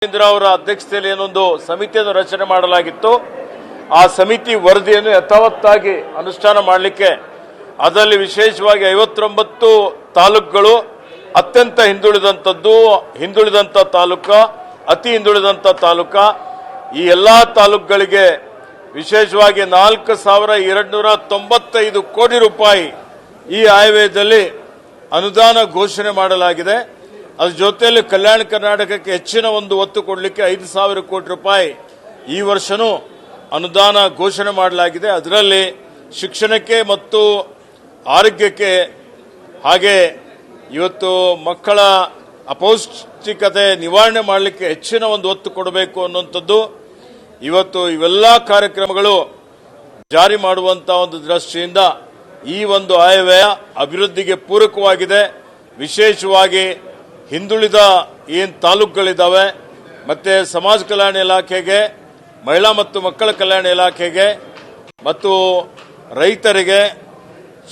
ಕೇಂದ್ರ ಅವರ ಅಧ್ಯಕ್ಷತೆಯಲ್ಲಿ ಏನೊಂದು ಸಮಿತಿಯನ್ನು ರಚನೆ ಮಾಡಲಾಗಿತ್ತು. ಆ ಸಮಿತಿ ವರದಿಯನ್ನು ಯಥಾವತ್ತಾಗಿ ಅನುಷ್ಠಾನ ಮಾಡಲಿಕ್ಕೆ ಅದರಲ್ಲಿ ವಿಶೇಷವಾಗಿ 59 ತಾಲೂಕುಗಳು ಅತ್ಯಂತ ಹಿಂದುಳಿದಂತ ತಾಲೂಕು, ಅತಿ ಹಿಂದುಳಿದಂತ ತಾಲೂಕು, ಈ ಎಲ್ಲಾ ತಾಲೂಕುಗಳಿಗೆ ವಿಶೇಷವಾಗಿ 4295 ಕೋಟಿ ರೂಪಾಯಿ ಈ ಆಯವ್ಯಯದಲ್ಲಿ ಅನುದಾನ ಘೋಷಣೆ ಮಾಡಲಾಗಿದೆ. ಅದರ ಜೊತೆಯಲ್ಲಿ ಕಲ್ಯಾಣ ಕರ್ನಾಟಕಕ್ಕೆ ಹೆಚ್ಚಿನ ಒಂದು ಒತ್ತು ಕೊಡಲಿಕ್ಕೆ 5,000 ಕೋಟಿ ರೂಪಾಯಿ ಈ ವರ್ಷನೂ ಅನುದಾನ ಘೋಷಣೆ ಮಾಡಲಾಗಿದೆ. ಅದರಲ್ಲಿ ಶಿಕ್ಷಣಕ್ಕೆ ಮತ್ತು ಆರೋಗ್ಯಕ್ಕೆ, ಹಾಗೆ ಇವತ್ತು ಮಕ್ಕಳ ಅಪೌಷ್ಟಿಕತೆ ನಿವಾರಣೆ ಮಾಡಲಿಕ್ಕೆ ಹೆಚ್ಚಿನ ಒಂದು ಒತ್ತು ಕೊಡಬೇಕು ಅನ್ನುವಂಥದ್ದು ಇವತ್ತು ಇವೆಲ್ಲ ಕಾರ್ಯಕ್ರಮಗಳು ಜಾರಿ ಮಾಡುವಂತಹ ಒಂದು ದೃಷ್ಟಿಯಿಂದ ಈ ಒಂದು ಆಯವ್ಯಯ ಅಭಿವೃದ್ಧಿಗೆ ಪೂರಕವಾಗಿದೆ. ವಿಶೇಷವಾಗಿ ಹಿಂದುಳಿದ ಏನು ತಾಲೂಕುಗಳಿದ್ದಾವೆ, ಮತ್ತೆ ಸಮಾಜ ಕಲ್ಯಾಣ ಇಲಾಖೆಗೆ, ಮಹಿಳಾ ಮತ್ತು ಮಕ್ಕಳ ಕಲ್ಯಾಣ ಇಲಾಖೆಗೆ ಮತ್ತು ರೈತರಿಗೆ,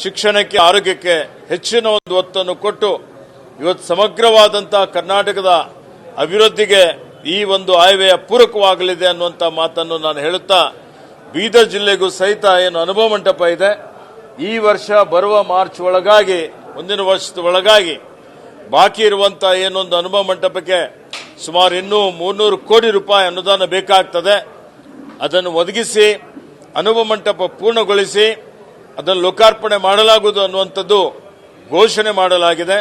ಶಿಕ್ಷಣಕ್ಕೆ, ಆರೋಗ್ಯಕ್ಕೆ ಹೆಚ್ಚಿನ ಒಂದು ಒತ್ತನ್ನು ಕೊಟ್ಟು ಇವತ್ತು ಸಮಗ್ರವಾದಂತಹ ಕರ್ನಾಟಕದ ಅಭಿವೃದ್ಧಿಗೆ ಈ ಒಂದು ಆಯವ್ಯಯ ಪೂರಕವಾಗಲಿದೆ ಅನ್ನುವಂಥ ಮಾತನ್ನು ನಾನು ಹೇಳುತ್ತಾ, ಬೀದರ್ ಜಿಲ್ಲೆಗೂ ಸಹಿತ ಏನು ಅನುಭವ ಮಂಟಪ ಇದೆ, ಈ ವರ್ಷ ಬರುವ ಮಾರ್ಚ್ ಒಳಗಾಗಿ, ಮುಂದಿನ ವರ್ಷದ ಒಳಗಾಗಿ ಬಾಕಿ ಇರುವಂತಹ ಏನೊಂದು ಅನುಭವ ಮಂಟಪಕ್ಕೆ ಸುಮಾರು ಇನ್ನೂ 300 ಕೋಟಿ ರೂಪಾಯಿ ಅನುದಾನ ಬೇಕಾಗ್ತದೆ. ಅದನ್ನು ಒದಗಿಸಿ ಅನುಭವ ಮಂಟಪ ಪೂರ್ಣಗೊಳಿಸಿ ಅದನ್ನು ಲೋಕಾರ್ಪಣೆ ಮಾಡಲಾಗುವುದು ಅನ್ನುವಂಥದ್ದು ಘೋಷಣೆ ಮಾಡಲಾಗಿದೆ.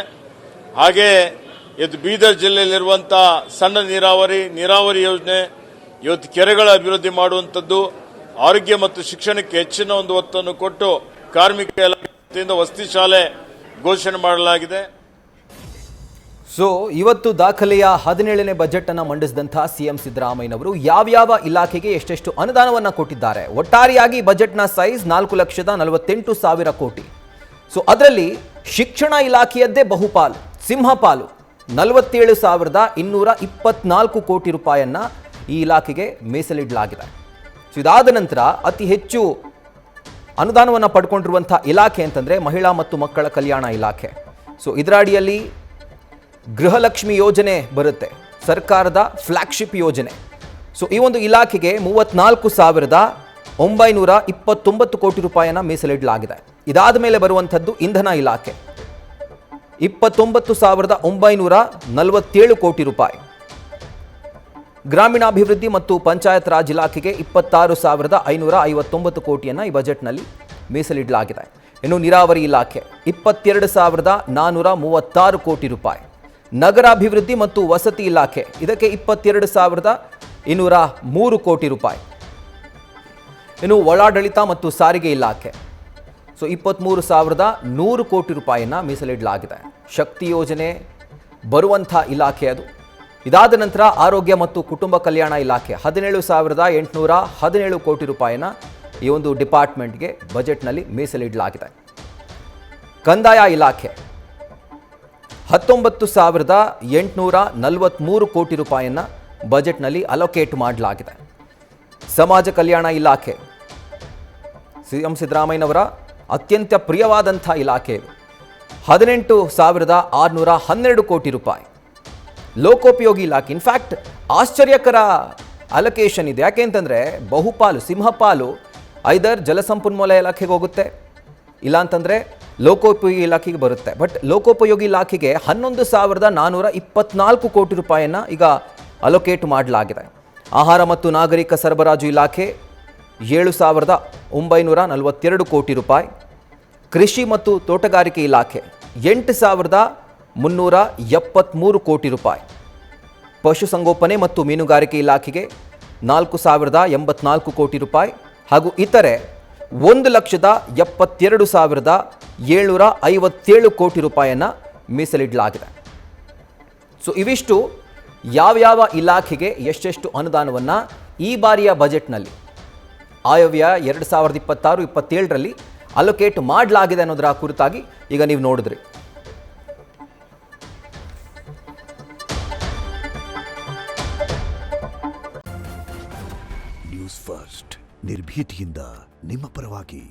ಹಾಗೆ ಇದು ಬೀದರ್ ಜಿಲ್ಲೆಯಲ್ಲಿರುವಂತಹ ಸಣ್ಣ ನೀರಾವರಿ ಯೋಜನೆ, ಇವತ್ತು ಕೆರೆಗಳ ಅಭಿವೃದ್ಧಿ ಮಾಡುವಂಥದ್ದು, ಆರೋಗ್ಯ ಮತ್ತು ಶಿಕ್ಷಣಕ್ಕೆ ಹೆಚ್ಚಿನ ಒಂದು ಒತ್ತನ್ನು ಕೊಟ್ಟು ಕಾರ್ಮಿಕ ಇಲಾಖೆಯಿಂದ ವಸತಿ ಶಾಲೆ ಘೋಷಣೆ ಮಾಡಲಾಗಿದೆ. ಸೊ ಇವತ್ತು ದಾಖಲೆಯ 17ನೇ ಬಜೆಟ್ ಅನ್ನು ಮಂಡಿಸಿದಂತಹ ಸಿಎಂ ಸಿದ್ದರಾಮಯ್ಯನವರು ಯಾವ್ಯಾವ ಇಲಾಖೆಗೆ ಎಷ್ಟೆಷ್ಟು ಅನುದಾನವನ್ನು ಕೊಟ್ಟಿದ್ದಾರೆ, ಒಟ್ಟಾರೆಯಾಗಿ ಬಜೆಟ್ನ ಸೈಜ್ 4,48,000 ಕೋಟಿ. ಸೊ ಅದರಲ್ಲಿ ಶಿಕ್ಷಣ ಇಲಾಖೆಯದ್ದೇ ಬಹುಪಾಲು, ಸಿಂಹಪಾಲು 47,224 ಕೋಟಿ ರೂಪಾಯಿಯನ್ನ ಈ ಇಲಾಖೆಗೆ ಮೀಸಲಿಡಲಾಗಿದೆ. ಸೊ ಇದಾದ ನಂತರ ಅತಿ ಹೆಚ್ಚು ಅನುದಾನವನ್ನು ಪಡ್ಕೊಂಡಿರುವಂತಹ ಇಲಾಖೆ ಅಂತಂದ್ರೆ ಮಹಿಳಾ ಮತ್ತು ಮಕ್ಕಳ ಕಲ್ಯಾಣ ಇಲಾಖೆ. ಸೊ ಇದರ ಅಡಿಯಲ್ಲಿ ಗೃಹಲಕ್ಷ್ಮಿ ಯೋಜನೆ ಬರುತ್ತೆ, ಸರ್ಕಾರದ ಫ್ಲಾಗ್ಶಿಪ್ ಯೋಜನೆ. ಸೊ ಈ ಒಂದು ಇಲಾಖೆಗೆ 34,929 ಕೋಟಿ ರೂಪಾಯಿಯನ್ನು ಮೀಸಲಿಡಲಾಗಿದೆ. ಇದಾದ ಮೇಲೆ ಬರುವಂಥದ್ದು ಇಂಧನ ಇಲಾಖೆ 29,947 ಕೋಟಿ ರೂಪಾಯಿ. ಗ್ರಾಮೀಣಾಭಿವೃದ್ಧಿ ಮತ್ತು ಪಂಚಾಯತ್ ರಾಜ್ ಇಲಾಖೆಗೆ 26,559 ಕೋಟಿಯನ್ನು ಈ ಬಜೆಟ್ನಲ್ಲಿ ಮೀಸಲಿಡಲಾಗಿದೆ. ಇನ್ನು ನೀರಾವರಿ ಇಲಾಖೆ 22,436 ಕೋಟಿ ರೂಪಾಯಿ. ನಗರಾಭಿವೃದ್ಧಿ ಮತ್ತು ವಸತಿ ಇಲಾಖೆ ಇದಕ್ಕೆ 22,203 ಕೋಟಿ ರೂಪಾಯಿ. ಇನ್ನು ಒಳಾಡಳಿತ ಮತ್ತು ಸಾರಿಗೆ ಇಲಾಖೆ ಸೊ 23,100 ಕೋಟಿ ರೂಪಾಯಿಯನ್ನು ಮೀಸಲಿಡಲಾಗಿದೆ. ಶಕ್ತಿ ಯೋಜನೆ ಬರುವಂಥ ಇಲಾಖೆ ಅದು. ಇದಾದ ನಂತರ ಆರೋಗ್ಯ ಮತ್ತು ಕುಟುಂಬ ಕಲ್ಯಾಣ ಇಲಾಖೆ 17,817 ಕೋಟಿ ರೂಪಾಯಿನ ಈ ಒಂದು ಡಿಪಾರ್ಟ್ಮೆಂಟ್ಗೆ ಬಜೆಟ್ನಲ್ಲಿ ಮೀಸಲಿಡಲಾಗಿದೆ. ಕಂದಾಯ ಇಲಾಖೆ 19,843 ಕೋಟಿ ರೂಪಾಯಿಯನ್ನು ಬಜೆಟ್ನಲ್ಲಿ ಅಲೋಕೇಟ್ ಮಾಡಲಾಗಿದೆ. ಸಮಾಜ ಕಲ್ಯಾಣ ಇಲಾಖೆ ಸಿಎಂ ಸಿದ್ದರಾಮಯ್ಯನವರ ಅತ್ಯಂತ ಪ್ರಿಯವಾದಂಥ ಇಲಾಖೆ ಇದು, 18,612 ಕೋಟಿ ರೂಪಾಯಿ. ಲೋಕೋಪಯೋಗಿ ಇಲಾಖೆ ಇನ್ಫ್ಯಾಕ್ಟ್ ಆಶ್ಚರ್ಯಕರ ಅಲೋಕೇಶನ್ ಇದೆ. ಯಾಕೆ ಅಂತಂದರೆ ಬಹುಪಾಲು, ಸಿಂಹಪಾಲು ಐದರ್ ಜಲಸಂಪನ್ಮೂಲ ಇಲಾಖೆಗೆ ಹೋಗುತ್ತೆ, ಇಲ್ಲಾಂತಂದರೆ ಲೋಕೋಪಯೋಗಿ ಇಲಾಖೆಗೆ ಬರುತ್ತೆ. ಬಟ್ ಲೋಕೋಪಯೋಗಿ ಇಲಾಖೆಗೆ 11,424 ಕೋಟಿ ರೂಪಾಯಿಯನ್ನು ಈಗ ಅಲೋಕೇಟ್ ಮಾಡಲಾಗಿದೆ. ಆಹಾರ ಮತ್ತು ನಾಗರಿಕ ಸರಬರಾಜು ಇಲಾಖೆ 7,942 ಕೋಟಿ ರೂಪಾಯಿ. ಕೃಷಿ ಮತ್ತು ತೋಟಗಾರಿಕೆ ಇಲಾಖೆ 8,373 ಕೋಟಿ ರೂಪಾಯಿ. ಪಶುಸಂಗೋಪನೆ ಮತ್ತು ಮೀನುಗಾರಿಕೆ ಇಲಾಖೆಗೆ 4,084 ಕೋಟಿ ರೂಪಾಯಿ ಹಾಗೂ ಇತರೆ 1,72,757 ಕೋಟಿ ರೂಪಾಯಿಯನ್ನು ಮೀಸಲಿಡಲಾಗಿದೆ. ಸೊ ಇವಿಷ್ಟು ಯಾವ್ಯಾವ ಇಲಾಖೆಗೆ ಎಷ್ಟೆಷ್ಟು ಅನುದಾನವನ್ನು ಈ ಬಾರಿಯ ಬಜೆಟ್ನಲ್ಲಿ ಆಯವ್ಯಯ 2026-27ರಲ್ಲಿ ಅಲೋಕೇಟ್ ಮಾಡಲಾಗಿದೆ ಅನ್ನೋದರ ಕುರಿತಾಗಿ ಈಗ ನೀವು ನೋಡಿದ್ರಿ. ನ್ಯೂಸ್ ಫಸ್ಟ್ ನಿರ್ಭೀತಿಯಿಂದ ನಿಮ್ಮ ಪರವಾಗಿ.